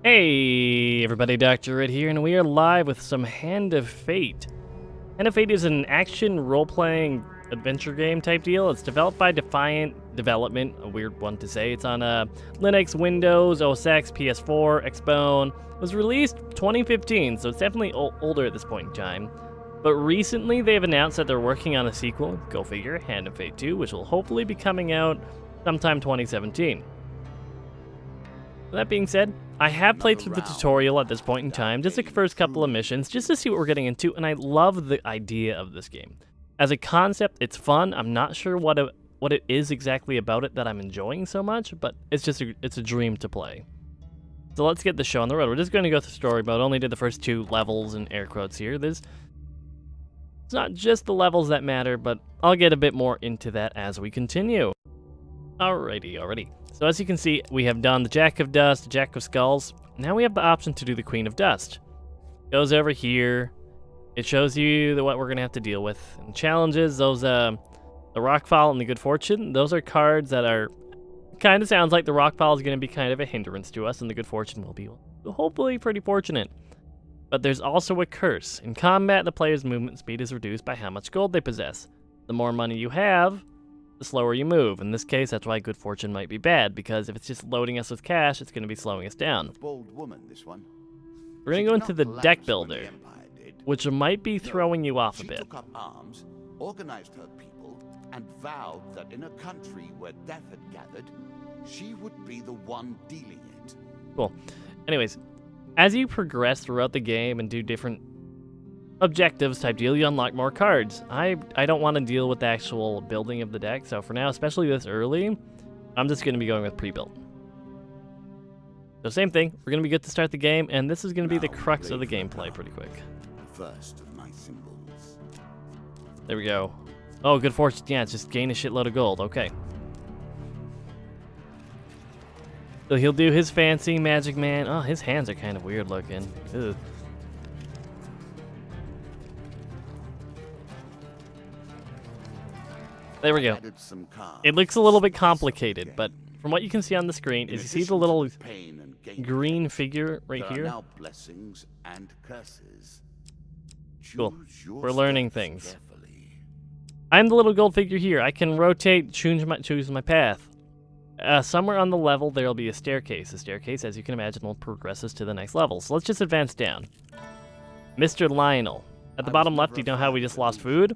Hey everybody, Dr. Red here, and we are live with some Hand of Fate. Hand of Fate is an action role-playing adventure game type deal. It's developed by Defiant Development, a weird one to say. It's on Linux, Windows, OS X, PS4, Xbone. It was released 2015, so it's definitely older at this point in time. But recently they've announced that they're working on a sequel, go figure, Hand of Fate 2, which will hopefully be coming out sometime 2017. That being said, I have played through the tutorial at this point in time, just the first couple of missions, just to see what we're getting into, and I love the idea of this game. As a concept, it's fun. I'm not sure what it is exactly about it that I'm enjoying so much, but it's a dream to play. So let's get the show on the road. We're just going to go through story mode. Only did the first 2 levels in air quotes here. It's not just the levels that matter, but I'll get a bit more into that as we continue. Alrighty. So as you can see, we have done the Jack of Dust, Jack of Skulls. Now we have the option to do the Queen of Dust. Goes over here. It shows you what we're going to have to deal with. And challenges, those, the Rockfall and the Good Fortune, those are cards that are, kind of sounds like the Rockfall is going to be kind of a hindrance to us, and the Good Fortune will be hopefully pretty fortunate. But there's also a curse. In combat, the player's movement speed is reduced by how much gold they possess. The more money you have, the slower you move. In this case, that's why Good Fortune might be bad, because if it's just loading us with cash, it's going to be slowing us down. Bold woman, this one. We're going to go into the deck builder, which might be throwing you off a bit. She took up arms, organized her people, and vowed that in a country where death had gathered, she would be the one dealing it. Cool. Anyways, as you progress throughout the game and do different objectives type deal, you unlock more cards. I don't want to deal with the actual building of the deck, so for now, especially this early, I'm just going to be going with pre-built. So same thing, we're going to be good to start the game, and this is going to be the crux of the gameplay pretty quick. First of my symbols. There we go. Oh, Good Fortune, yeah, it's just gain a shitload of gold, okay. So he'll do his fancy Magic Man. Oh, his hands are kind of weird looking. Ugh. There we go. It looks a little bit complicated, but from what you can see on the screen is you see the little green figure right here? Cool. We're learning things. I'm the little gold figure here. I can rotate, choose my path. Somewhere on the level there will be a staircase. The staircase, as you can imagine, will progress us to the next level. So let's just advance down. Mr. Lionel. At the bottom left, you know how we just lost food?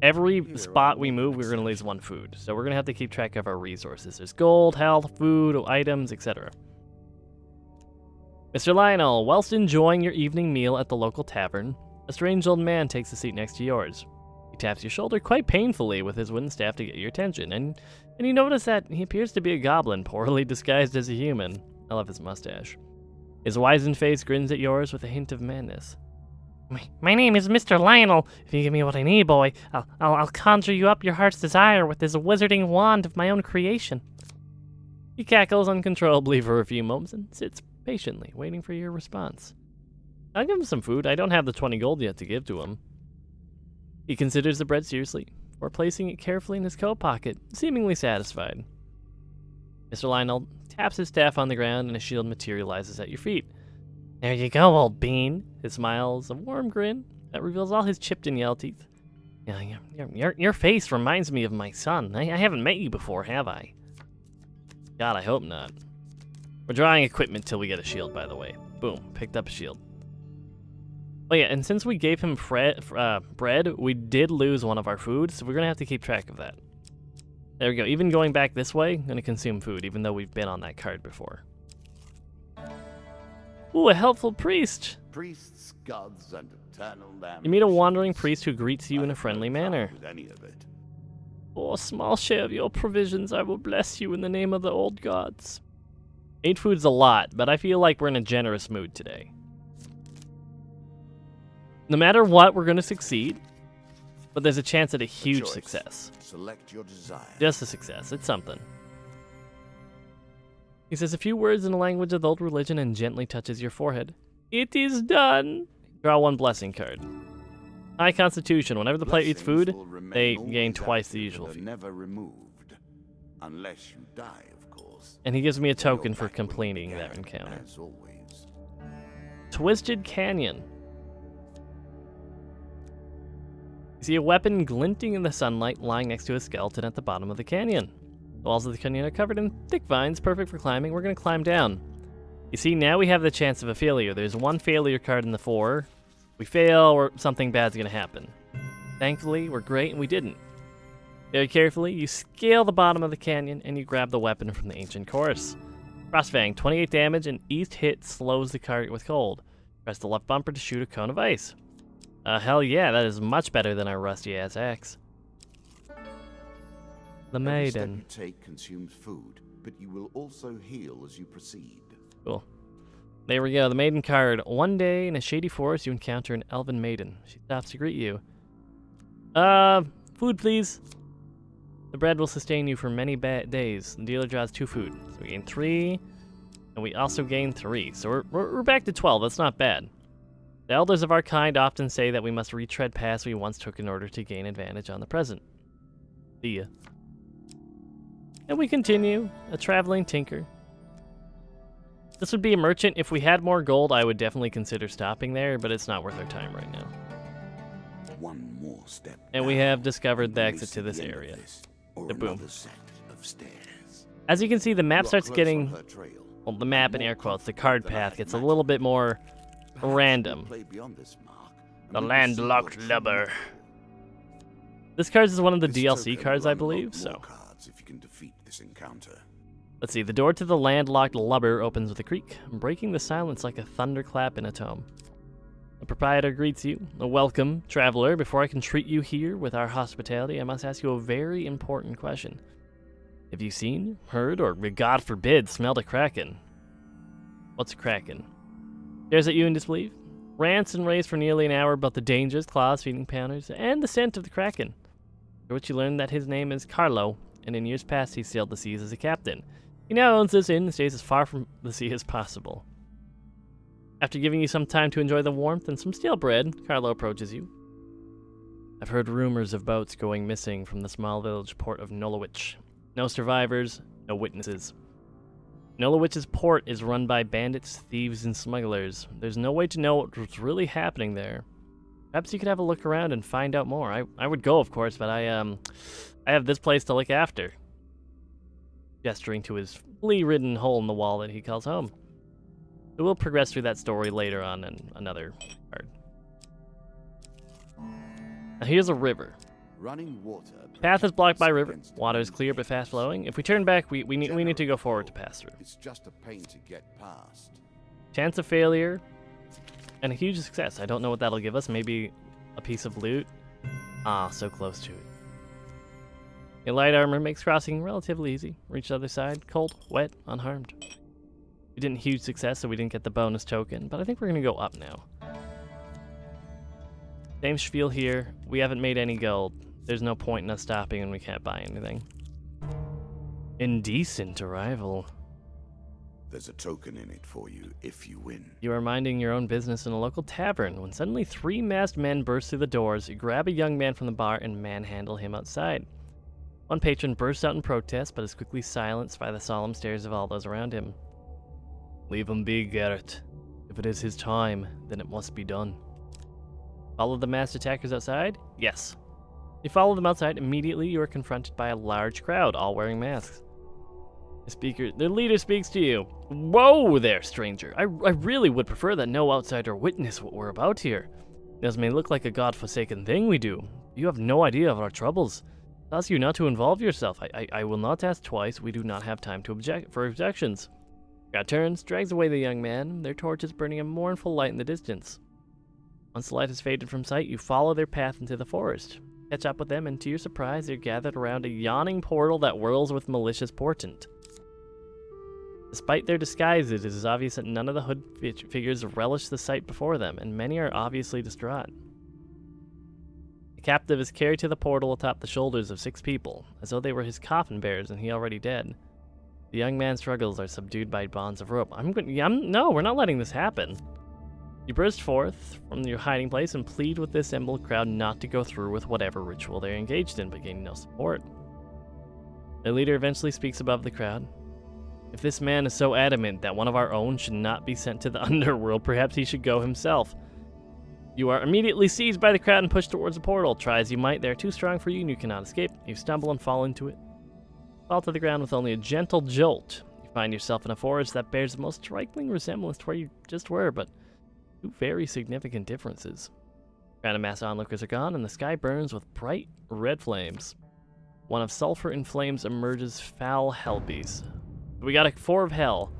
Every spot we move, we're going to lose 1 food. So we're going to have to keep track of our resources. There's gold, health, food, items, etc. Mr. Lionel, whilst enjoying your evening meal at the local tavern, a strange old man takes a seat next to yours. He taps your shoulder quite painfully with his wooden staff to get your attention, and you notice that he appears to be a goblin, poorly disguised as a human. I love his mustache. His wizened face grins at yours with a hint of madness. My name is Mr. Lionel. If you give me what I need, boy, I'll conjure you up your heart's desire with this wizarding wand of my own creation. He cackles uncontrollably for a few moments and sits patiently, waiting for your response. I'll give him some food. I don't have the 20 gold yet to give to him. He considers the bread seriously, or placing it carefully in his coat pocket, seemingly satisfied. Mr. Lionel taps his staff on the ground and a shield materializes at your feet. There you go, old bean. His smile is a warm grin that reveals all his chipped and yellow teeth. Your face reminds me of my son. I haven't met you before, have I? God, I hope not. We're drawing equipment till we get a shield, by the way. Boom, picked up a shield. Oh yeah, and since we gave him bread, we did lose one of our food, so we're going to have to keep track of that. There we go. Even going back this way, I'm going to consume food, even though we've been on that card before. Ooh, a helpful priest. Priests, gods, and eternal damnation. You meet a wandering priest who greets you in a friendly manner. For a small share of your provisions, I will bless you in the name of the old gods. 8 food's a lot, but I feel like we're in a generous mood today. No matter what, we're going to succeed, but there's a chance at a huge success. Select your desire. Just a success. It's something. He says a few words in the language of the old religion and gently touches your forehead. It is done. Draw 1 blessing card. High constitution. Whenever the player eats food, they gain twice the usual fee. Never removed. Unless you die, of course. course. And he gives me a You're token for back where you completing began, that encounter. As always. Twisted Canyon. You see a weapon glinting in the sunlight lying next to a skeleton at the bottom of the canyon. The walls of the canyon are covered in thick vines, perfect for climbing. We're going to climb down. You see, now we have the chance of a failure. There's one failure card in the 4. We fail, or something bad's going to happen. Thankfully, we're great and we didn't. Very carefully, you scale the bottom of the canyon and you grab the weapon from the ancient chorus. Frostfang, 28 damage, and each hit slows the target with cold. Press the left bumper to shoot a cone of ice. Hell yeah, that is much better than our rusty-ass axe. The Every step maiden. you take consumes food, but you will also heal as you proceed. Cool. There we go, the maiden card. One day in a shady forest, you encounter an elven maiden. She stops to greet you. Food, please. The bread will sustain you for many days. The dealer draws 2 food. So we gain 3, and we also gain 3. So we're back to 12. That's not bad. The elders of our kind often say that we must retread paths we once took in order to gain advantage on the present. See ya. And we continue, a traveling tinker. This would be a merchant. If we had more gold, I would definitely consider stopping there, but it's not worth our time right now. One more step. And we have discovered the You exit to see this the end of area. this, or The boom. another set of stairs. As you can see, the map You are starts close getting, on her trail. well, the map in More air quotes, the card confident than I path had gets a imagined. little bit more Perhaps random. you'll play beyond this mark, and The we will see landlocked your true lubber. nature. This card is one of the This DLC token cards, will I unlock believe, more so. cards if you can defeat this encounter. Let's see, the door to the landlocked lubber opens with a creak, breaking the silence like a thunderclap in a tome. The proprietor greets you. Welcome, traveler. Before I can treat you here with our hospitality, I must ask you a very important question. Have you seen, heard, or, God forbid, smelled a kraken? What's a kraken? Stares at you in disbelief. Rants and raves for nearly an hour about the dangers, claws, feeding pounders, and the scent of the kraken. For which you learn that his name is Carlo, and in years past he sailed the seas as a captain. He now owns this inn and stays as far from the sea as possible. After giving you some time to enjoy the warmth and some stale bread, Carlo approaches you. I've heard rumors of boats going missing from the small village port of Nolowich. No survivors, no witnesses. Nolowich's port is run by bandits, thieves, and smugglers. There's no way to know what's really happening there. Perhaps you could have a look around and find out more. I would go, of course, but I have this place to look after. Gesturing to his flea-ridden hole in the wall that he calls home. So we'll progress through that story later on in another card. Now here's a river. Running water. Path is blocked by river. against Water is clear but fast flowing. If we turn back, we need to go forward to pass through. It's just a pain to get past. Chance of failure and a huge success. I don't know what that'll give us. Maybe a piece of loot. Ah, so close to it. A light armor makes crossing relatively easy. Reach the other side, cold, wet, unharmed. We didn't huge success, so we didn't get the bonus token, but I think we're gonna go up now. Same spiel here. We haven't made any gold. There's no point in us stopping and we can't buy anything. Indecent arrival. There's a token in it for you if you win. You are minding your own business in a local tavern when suddenly 3 masked men burst through the doors, grab a young man from the bar, and manhandle him outside. One patron bursts out in protest, but is quickly silenced by the solemn stares of all those around him. Leave him be, Garrett. If it is his time, then it must be done. Follow the masked attackers outside? Yes. You follow them outside. Immediately, you are confronted by a large crowd, all wearing masks. The leader speaks to you. Whoa there, stranger. I really would prefer that no outsider witness what we're about here. This may look like a god-forsaken thing we do. You have no idea of our troubles. I ask you not to involve yourself. I will not ask twice. We do not have time to for objections. God turns, drags away the young man, their torches burning a mournful light in the distance. Once the light has faded from sight, you follow their path into the forest. Catch up with them, and to your surprise, they're gathered around a yawning portal that whirls with malicious portent. Despite their disguises, it is obvious that none of the hood figures relish the sight before them, and many are obviously distraught. The captive is carried to the portal atop the shoulders of 6 people, as though they were his coffin bearers and he already dead. The young man's struggles are subdued by bonds of rope. No, we're not letting this happen. You burst forth from your hiding place and plead with the assembled crowd not to go through with whatever ritual they're engaged in, but gain no support. The leader eventually speaks above the crowd. If this man is so adamant that one of our own should not be sent to the underworld, perhaps he should go himself. You are immediately seized by the crowd and pushed towards the portal. Try as you might, they are too strong for you and you cannot escape. You stumble and fall into it. Fall to the ground with only a gentle jolt. You find yourself in a forest that bears the most striking resemblance to where you just were, but two very significant differences. Random mass onlookers are gone, and the sky burns with bright red flames. One of sulfur and flames emerges foul hell beast. We got a 4 of hell.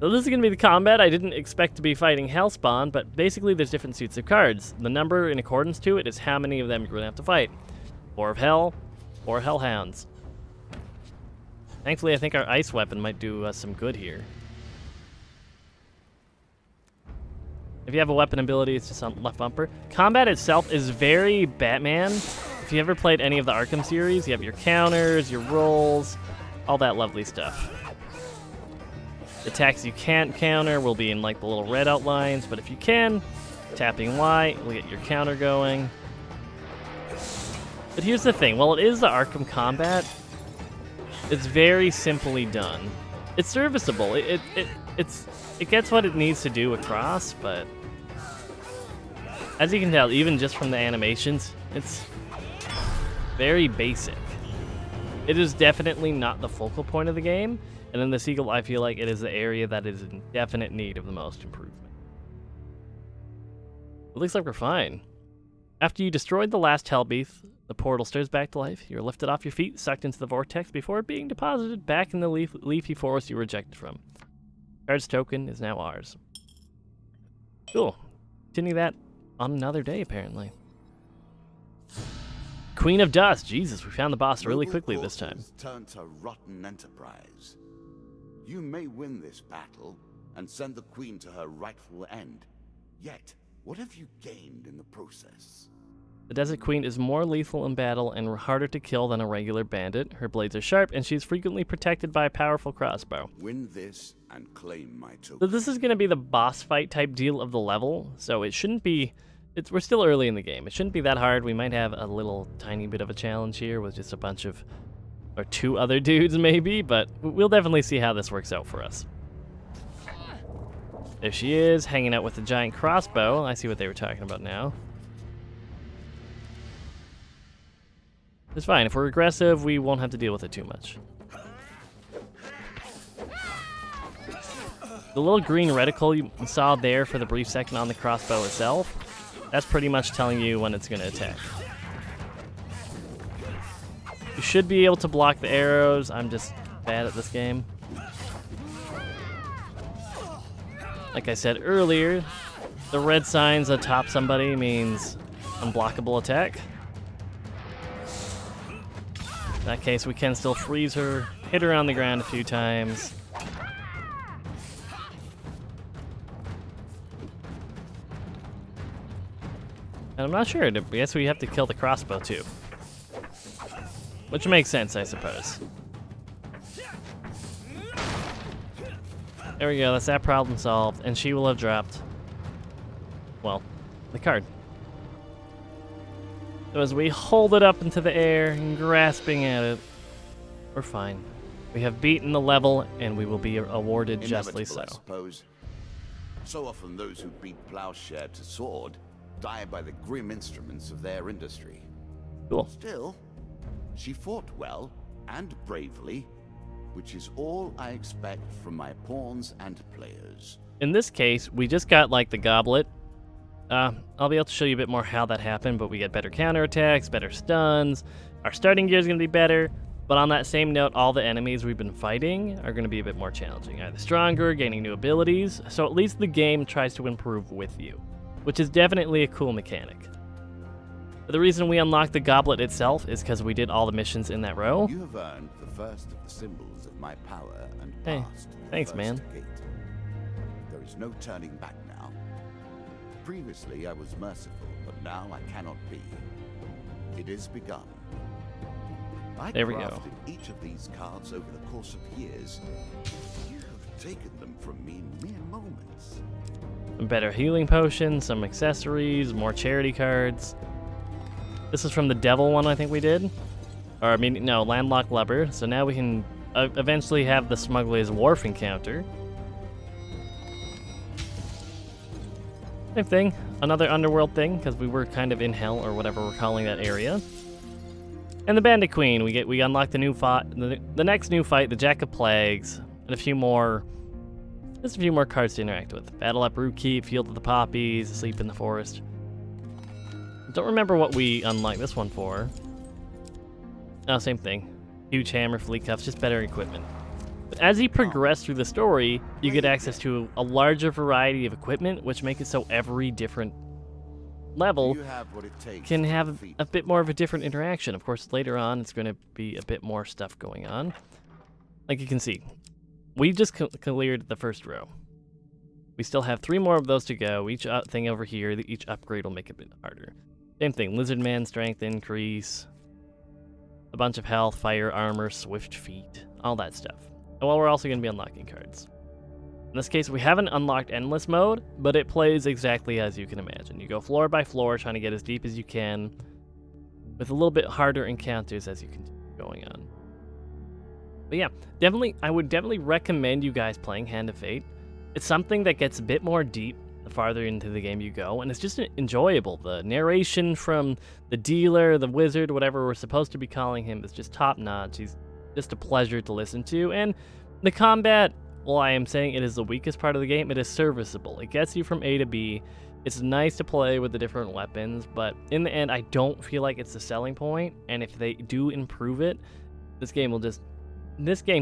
So this is going to be the combat. I didn't expect to be fighting Hellspawn, but basically there's different suits of cards. The number in accordance to it is how many of them you're going to have to fight. 4 of hell, 4 hellhounds. Thankfully, I think our ice weapon might do us some good here. If you have a weapon ability, it's just on left bumper. Combat itself is very Batman. If you ever played any of the Arkham series, you have your counters, your rolls, all that lovely stuff. Attacks you can't counter will be in like the little red outlines, but if you can, tapping Y will get your counter going. But here's the thing, while it is the Arkham combat, it's very simply done. It's serviceable. It gets what it needs to do across, but as you can tell, even just from the animations, it's very basic. It is definitely not the focal point of the game, and in the sequel, I feel like it is the area that is in definite need of the most improvement. It looks like we're fine. After you destroyed the last Hellbeast, the portal stirs back to life. You're lifted off your feet, sucked into the vortex before being deposited back in the leafy forest you were ejected from. Card's token is now ours. Cool. Continue that on another day, apparently. Queen of Dust. Jesus, we found the boss really quickly this time. Turn to rotten enterprise. You may win this battle and send the queen to her rightful end. Yet, what have you gained in the process? The Desert Queen is more lethal in battle and harder to kill than a regular bandit. Her blades are sharp, and she's frequently protected by a powerful crossbow. Win this and claim my token. So this is going to be the boss fight type deal of the level, so it shouldn't be... we're still early in the game. It shouldn't be that hard. We might have a little tiny bit of a challenge here with just a bunch of... or 2 other dudes maybe, but we'll definitely see how this works out for us. There she is, hanging out with the giant crossbow. I see what they were talking about now. It's fine. If we're aggressive, we won't have to deal with it too much. The little green reticle you saw there for the brief second on the crossbow itself, that's pretty much telling you when it's going to attack. You should be able to block the arrows. I'm just bad at this game. Like I said earlier, the red signs atop somebody means unblockable attack. In that case, we can still freeze her, hit her on the ground a few times. And I'm not sure, I guess we have to kill the crossbow too. Which makes sense, I suppose. There we go, that's that problem solved, and she will have dropped, well, the card. So as we hold it up into the air and grasping at it, we're fine. We have beaten the level, and we will be awarded justly so. I suppose. So often those who beat plowshare to sword die by the grim instruments of their industry. Cool. Still, she fought well and bravely, which is all I expect from my pawns and players. In this case, we just got like the goblet. I'll be able to show you a bit more how that happened, but we get better counterattacks, better stuns. Our starting gear is going to be better, but on that same note, all the enemies we've been fighting are going to be a bit more challenging. Either stronger, gaining new abilities, so at least the game tries to improve with you, which is definitely a cool mechanic. But the reason we unlocked the goblet itself is because we did all the missions in that row. You have earned the first of the symbols of my power and Hey, passed the thanks, first man. gate. There is no turning back now. Previously I was merciful, but now I cannot be. It is begun. I There we go. crafted each of these cards over the course of years. You have taken them from me in mere moments. Some better healing potions, some accessories, more charity cards. This is from the devil one I think we did. Or, I mean, no, landlocked lubber. So now we can eventually have the Smuggler's Wharf encounter. Same thing, another underworld thing, because we were kind of in hell, or whatever we're calling that area. And the Bandit Queen, we unlock the new fight, the next new fight, the Jack of Plagues, and just a few more cards to interact with. Battle at Brew Keep, Field of the Poppies, Sleep in the Forest. Don't remember what we unlocked this one for. Oh, same thing. Huge hammer, fleet cuffs, just better equipment. But as you progress through the story, you get access to a larger variety of equipment, which makes it so every different level can have a bit more of a different interaction. Of course, later on, it's going to be a bit more stuff going on. Like you can see, we just cleared the first row. We still have 3 more of those to go. Each thing over here, each upgrade will make it a bit harder. Same thing, Lizard Man, strength increase, a bunch of health, fire, armor, swift feet, all that stuff. Well, we're also going to be unlocking cards. In this case, we haven't unlocked Endless Mode, but it plays exactly as you can imagine. You go floor by floor, trying to get as deep as you can, with a little bit harder encounters as you continue going on. But yeah, I would definitely recommend you guys playing Hand of Fate. It's something that gets a bit more deep the farther into the game you go, and it's just enjoyable. The narration from the dealer, the wizard, whatever we're supposed to be calling him, is just top-notch. He's just a pleasure to listen to, and the combat, while I am saying it is the weakest part of the game, it is serviceable. It gets you from A to B. It's nice to play with the different weapons, but in the end, I don't feel like it's the selling point, and if they do improve it, this game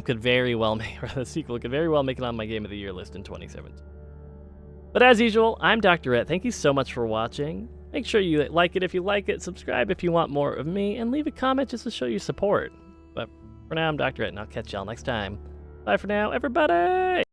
could very well make, or the sequel could very well make it on my Game of the Year list in 2017. But as usual, I'm Dr. Rhett. Thank you so much for watching. Make sure you like it if you like it, subscribe if you want more of me, and leave a comment just to show your support. But for now, I'm Dr. Rhett, and I'll catch y'all next time. Bye for now, everybody!